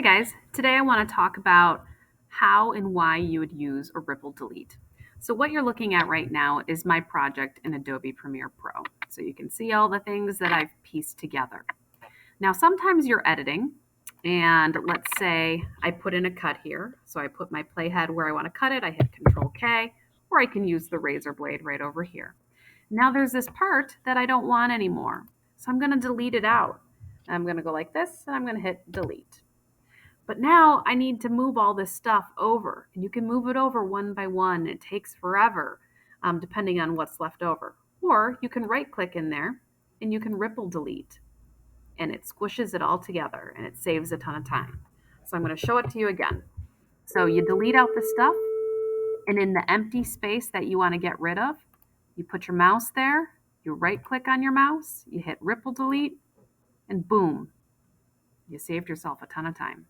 guys, today I want to talk about how and why you would use a ripple delete. So what you're looking at right now is my project in Adobe Premiere Pro. So you can see all the things that I've pieced together. Now sometimes you're editing and let's say I put in a cut here. So I put my playhead where I want to cut it, I hit Control K, or I can use the razor blade right over here. Now there's this part that I don't want anymore. So I'm going to delete it out. I'm going to go like this and I'm going to hit delete. But now I need to move all this stuff over, and you can move it over one by one. It takes forever, depending on what's left over. Or you can right click in there and you can ripple delete, and it squishes it all together and it saves a ton of time. So I'm going to show it to you again. So you delete out the stuff, and in the empty space that you want to get rid of, you put your mouse there, you right click on your mouse, you hit ripple delete, and boom, you saved yourself a ton of time.